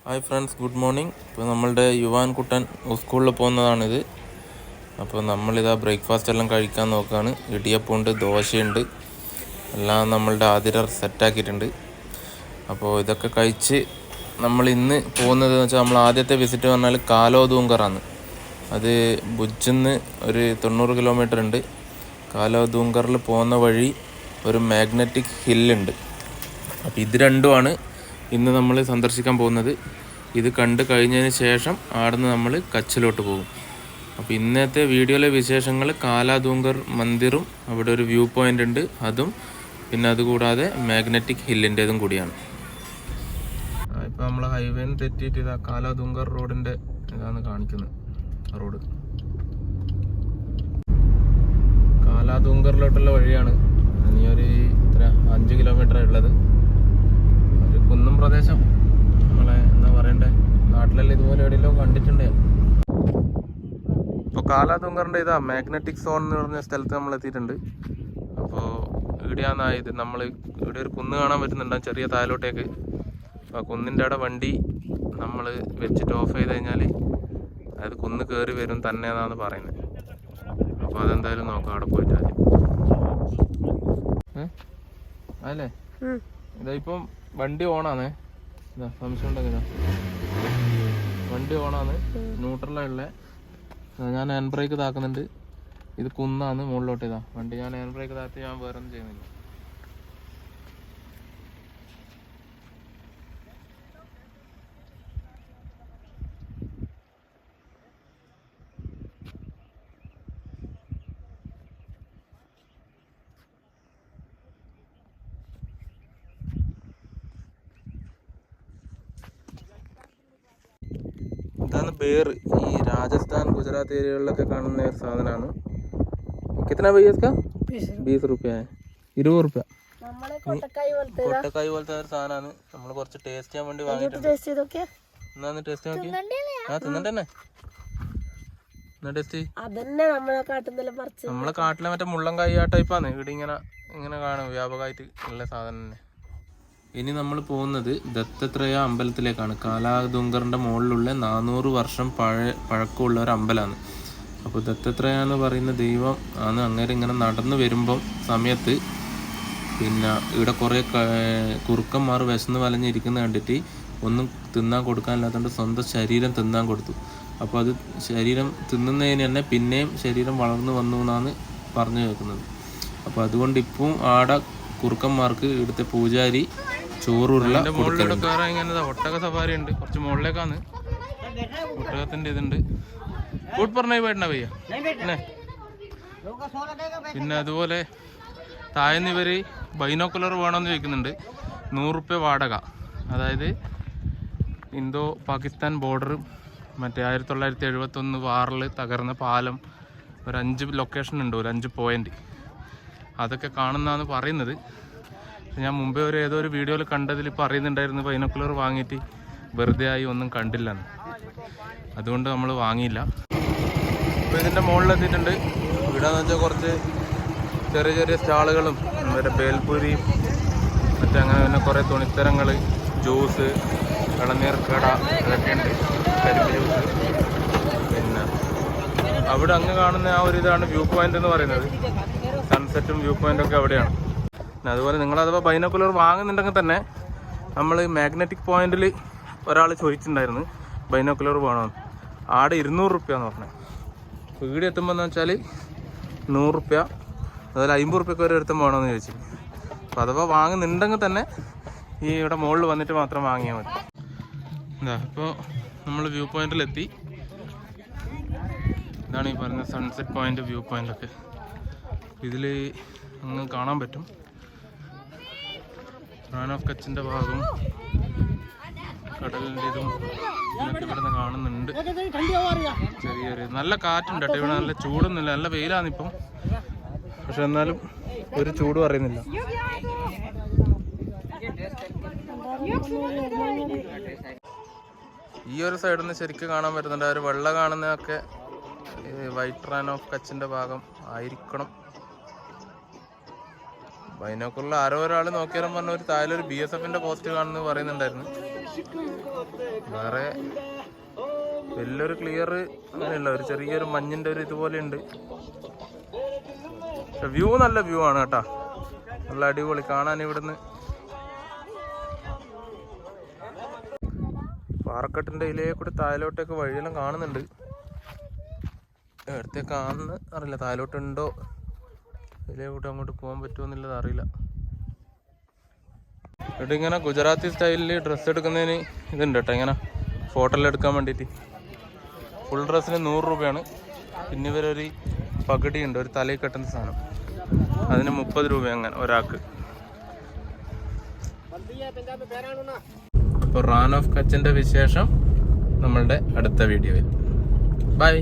Hi friends, good morning. ഇപ്പോൾ നമ്മളുടെ Juan കുട്ടൻ സ്കൂളിൽ പോകുന്നതാണിത്. അപ്പോൾ നമ്മളിതാ ബ്രേക്ക്ഫാസ്റ്റ് എല്ലാം കഴിക്കാൻ നോക്കുകയാണ്. ഇടിയപ്പമുണ്ട്, ദോശയുണ്ട്, എല്ലാം നമ്മളുടെ ആതിരർ സെറ്റാക്കിയിട്ടുണ്ട്. അപ്പോൾ ഇതൊക്കെ കഴിച്ച് നമ്മൾ ഇന്ന് പോകുന്നത് വെച്ചാൽ നമ്മൾ ആദ്യത്തെ വിസിറ്റ് പറഞ്ഞാൽ കാലോദൂങ്കറാണ്. അത് ഭുജിന്ന് ഒരു 90 കിലോമീറ്റർ ഉണ്ട്. കാലോദൂങ്കറിൽ പോകുന്ന വഴി ഒരു മാഗ്നറ്റിക് ഹില്ലുണ്ട്. അപ്പോൾ ഇത് രണ്ടുമാണ് ഇന്ന് നമ്മൾ സന്ദർശിക്കാൻ പോകുന്നത്. ഇത് കണ്ടു കഴിഞ്ഞതിന് ശേഷം ആടുന്ന് നമ്മൾ കച്ചിലോട്ട് പോകും. അപ്പോൾ ഇന്നത്തെ വീഡിയോയിലെ വിശേഷങ്ങൾ കാലാദൂങ്കർ മന്ദിറും അവിടെ ഒരു വ്യൂ പോയിൻ്റ് ഉണ്ട്, അതും പിന്നെ അതുകൂടാതെ മാഗ്നറ്റിക് ഹില്ലിൻ്റെതും കൂടിയാണ്. ഇപ്പോൾ നമ്മൾ ഹൈവേന്ന് തെറ്റിയിട്ട് ഇതാ കാലാദൂങ്കർ റോഡിൻ്റെ ഇതാണ് കാണിക്കുന്നത്. റോഡ് കാലാദൂങ്കറിലോട്ടുള്ള വഴിയാണ്. ഇനി ഒരു 5 കിലോമീറ്റർ ഉള്ളത്. ഒരു കുന്നും പ്രദേശം. നമ്മളെ എന്താ പറയണ്ടേ, നാട്ടിലെല്ലാം ഇതുപോലെ എവിടെയെല്ലാം കണ്ടിട്ടുണ്ട്. ഇപ്പോൾ കാലാദൂങ്കറിൻ്റെ ഇതാ മാഗ്നറ്റിക് സോൺ എന്ന് പറഞ്ഞ സ്ഥലത്ത് നമ്മൾ എത്തിയിട്ടുണ്ട്. അപ്പോൾ ഇവിടെയാണായത് നമ്മൾ ഇവിടെ ഒരു കുന്ന് കാണാൻ പറ്റുന്നുണ്ടാകും, ചെറിയ താഴോട്ടേക്ക്. അപ്പോൾ ആ കുന്നിൻ്റെ അവിടെ വണ്ടി നമ്മൾ വെച്ചിട്ട് ഓഫ് ചെയ്ത് കഴിഞ്ഞാൽ അതായത് കുന്ന് കയറി വരും തന്നെ എന്നാണ് പറയുന്നത്. അപ്പോൾ അതെന്തായാലും നോക്കാം അവിടെ പോയിട്ട് ആദ്യം. അല്ലേ ഇതാ ഇപ്പം വണ്ടി ഓണാണേ. ഇതാ സംശയം ഉണ്ടെങ്കിൽ വണ്ടി ഓണാണ്, ന്യൂട്രലുള്ള. ഞാൻ ഹാൻഡ് ബ്രേക്ക് താക്കുന്നുണ്ട്. ഇത് കുന്നാണ് മുകളിലോട്ട്. ഇതാ വണ്ടി ഞാൻ ഹാൻഡ് ബ്രേക്ക് താത്തി, ഞാൻ വേറെ ഒന്നും ചെയ്യുന്നില്ല. ഇതാണ് ബേർ. ഈ രാജസ്ഥാൻ, ഗുജറാത്ത് ഏരിയകളിലൊക്കെ കാണുന്ന ഒരു സാധനമാണ്. കിतना भैया इसका? 20 रुपया है. 20 रुपया. കൊട്ടക്കായ് പോലത്തെ ഒരു സാധനമാണ്. നമ്മൾ കുറച്ച് ടേസ്റ്റ് ചെയ്യാൻ വേണ്ടി വാങ്ങിയിട്ടുണ്ട്. എന്നാന്ന് ടേസ്റ്റ് നോക്കി. ആ തിന്നണ്ടേ എന്നാ ടേസ്റ്റ്. നമ്മളെ കാട്ടിലെ മറ്റേ മുള്ളൻകായ് ആ ടൈപ്പാണ്. ഇവിടെ ഇങ്ങനെ കാണും വ്യാപകമായിട്ട് ഉള്ള സാധനം തന്നെ. ഇനി നമ്മൾ പോകുന്നത് ദത്തത്രേയ അമ്പലത്തിലേക്കാണ്. കാലാദൂങ്കറിൻ്റെ മുകളിലുള്ള 400 വർഷം പഴക്കമുള്ള ഒരു അമ്പലമാണ്. അപ്പോൾ ദത്തത്രേയ എന്ന് പറയുന്ന ദൈവം ആണ്. അങ്ങനെ ഇങ്ങനെ നടന്നു വരുമ്പം സമയത്ത് പിന്നെ ഇവിടെ കുറേ കുറുക്കന്മാർ വിശന്ന് വലഞ്ഞിരിക്കുന്ന കണ്ടിട്ട് ഒന്നും തിന്നാൻ കൊടുക്കാനില്ലാത്തതുകൊണ്ട് സ്വന്തം ശരീരം തിന്നാൻ കൊടുത്തു. അപ്പോൾ അത് ശരീരം തിന്നുന്നതിന് തന്നെ പിന്നെയും ശരീരം വളർന്നു വന്നു എന്നാണ് പറഞ്ഞു കേൾക്കുന്നത്. അപ്പോൾ അതുകൊണ്ട് ഇപ്പം ആടെ കുറുക്കന്മാർക്ക് ഇവിടുത്തെ പൂജാരി ചോറുള്ള ഇങ്ങനെ ഒട്ടക സഫാരി ഉണ്ട്. കുറച്ച് മുകളിലേക്കാണ് ഒട്ടകത്തിന്റെ ഇതുണ്ട്. കൂട്ട് പറഞ്ഞ പോയിട്ടാ പയ്യ. പിന്നെ അതുപോലെ താഴ്ന്ന് ഇവര് ബൈനോക്കുലർ വേണമെന്ന് ചോദിക്കുന്നുണ്ട്. 100 റുപ്യ വാടക. അതായത് ഇന്തോ പാകിസ്ഥാൻ ബോർഡർ, മറ്റേ 1971 വാറിൽ തകർന്ന പാലം, ഒരു 5 ലൊക്കേഷൻ ഉണ്ട്, ഒരു 5 പോയിന്റ് അതൊക്കെ കാണുന്നതാണ് പറയുന്നത്. ഞാൻ മുമ്പേ ഏതോ ഒരു വീഡിയോയിൽ കണ്ടതിൽ പറയുന്നുണ്ടായിരുന്നു ബൈനോക്കുലർ വാങ്ങിയിട്ട് വെറുതെ ആയി ഒന്നും കണ്ടില്ലെന്ന്. അതുകൊണ്ട് നമ്മൾ വാങ്ങിയില്ല. ഇപ്പോൾ ഇതിൻ്റെ മുകളിലെത്തിയിട്ടുണ്ട്. ഇവിടെയെന്ന് വെച്ചാൽ കുറച്ച് ചെറിയ ചെറിയ സ്റ്റാളുകളും മറ്റേ ബേൽപൂരിയും മറ്റേ അങ്ങനെ പിന്നെ കുറേ തുണിത്തരങ്ങൾ, ജ്യൂസ്, ഇളനീർ കട അതൊക്കെ ഉണ്ട്, കരിമ്പ് ജ്യൂസ്. പിന്നെ അവിടെ അങ്ങ് കാണുന്ന ആ ഒരു ഇതാണ് വ്യൂ പോയിന്റ് എന്ന് പറയുന്നത്. സൺസെറ്റും വ്യൂ പോയിൻ്റൊക്കെ അവിടെയാണ്. അതുപോലെ നിങ്ങൾ അഥവാ ബൈനോക്കുലർ വാങ്ങുന്നുണ്ടെങ്കിൽ തന്നെ നമ്മൾ മാഗ്നറ്റിക് പോയിന്റിൽ ഒരാൾ ചോദിച്ചിട്ടുണ്ടായിരുന്നു ബൈനോക്കുലർ വേണമെന്ന്. ആടെ 200 റുപ്യ എന്ന് പറഞ്ഞത്. വീട് എത്തുമ്പോൾ എന്ന് വെച്ചാൽ 100 റുപ്യ, അതുപോലെ 50 റുപ്യക്ക് വരെ ഒരുത്തം വേണമെന്ന് ചോദിച്ചു. അപ്പോൾ അഥവാ വാങ്ങുന്നുണ്ടെങ്കിൽ തന്നെ ഈ ഇവിടെ മുകളിൽ വന്നിട്ട് മാത്രം വാങ്ങിയാൽ മതി. എന്താ ഇപ്പോൾ നമ്മൾ വ്യൂ പോയിന്റിലെത്തി. ഇതാണ് ഈ പറഞ്ഞ സൺസെറ്റ് പോയിന്റ്, വ്യൂ പോയിൻ്റൊക്കെ ഇതിൽ അങ്ങ് കാണാൻ പറ്റും. റാൻ ഓഫ് കച്ചിൻ്റെ ഭാഗം, കടലിൻ്റെ ഇതും ഇതൊക്കെ ഇവിടെ നിന്ന് കാണുന്നുണ്ട്. ചെറിയൊരു നല്ല കാറ്റുണ്ട് കേട്ടോ ഇവിടെ. നല്ല ചൂടൊന്നുമില്ല, നല്ല വെയിലാണിപ്പം. പക്ഷെ എന്നാലും ഒരു ചൂട് പറയുന്നില്ല. ഈ ഒരു സൈഡിൽ നിന്ന് ശരിക്കും കാണാൻ പറ്റുന്നുണ്ട്. ആ ഒരു വെള്ള കാണുന്നതൊക്കെ വൈറ്റ് റാൻ ഓഫ് കച്ചിൻ്റെ ഭാഗം ആയിരിക്കണം. ബൈനോക്കുലർ ആരോ ഒരാൾ നോക്കിയാലും പറഞ്ഞ ഒരു താഴെ ഒരു BSFന്റെ പോസ്റ്റ് കാണുന്നത് പറയുന്നുണ്ടായിരുന്നു. വേറെ വലിയൊരു ക്ലിയർ അങ്ങനെയല്ല, ഒരു ചെറിയൊരു മഞ്ഞിന്റെ ഒരു ഇതുപോലെ ഉണ്ട്. പക്ഷെ വ്യൂ നല്ല വ്യൂ ആണ് കേട്ടാ, നല്ല അടിപൊളി കാണാൻ. ഇവിടുന്ന് പാറക്കെട്ടിന്റെ ഇതിലേ കൂടി താഴോട്ടേക്ക് വഴിയെല്ലാം കാണുന്നുണ്ട്. എടുത്തേക്കാണെന്ന് അറിയില്ല, താഴോട്ടുണ്ടോ ഇതിലേ കൂട്ടി അങ്ങോട്ട് പോകാൻ പറ്റുമോ എന്നുള്ളത് അറിയില്ല. ഇവിടെ ഇങ്ങനെ ഗുജറാത്തി സ്റ്റൈലിൽ ഡ്രസ്സ് എടുക്കുന്നതിന് ഇതുണ്ട് കേട്ടോ, ഇങ്ങനെ ഫോട്ടോയിൽ എടുക്കാൻ വേണ്ടിയിട്ട്. ഫുൾ ഡ്രസ്സിന് 100 രൂപയാണ്. പിന്നെ ഇവരൊരു പകുതി ഉണ്ട്, ഒരു തലയിൽ കെട്ടുന്ന സാധനം, അതിന് 30 രൂപ അങ്ങനെ ഒരാൾക്ക്. അപ്പോൾ റാൻ ഓഫ് കച്ചിന്റെ വിശേഷം നമ്മളുടെ അടുത്ത വീഡിയോയിൽ. ബൈ.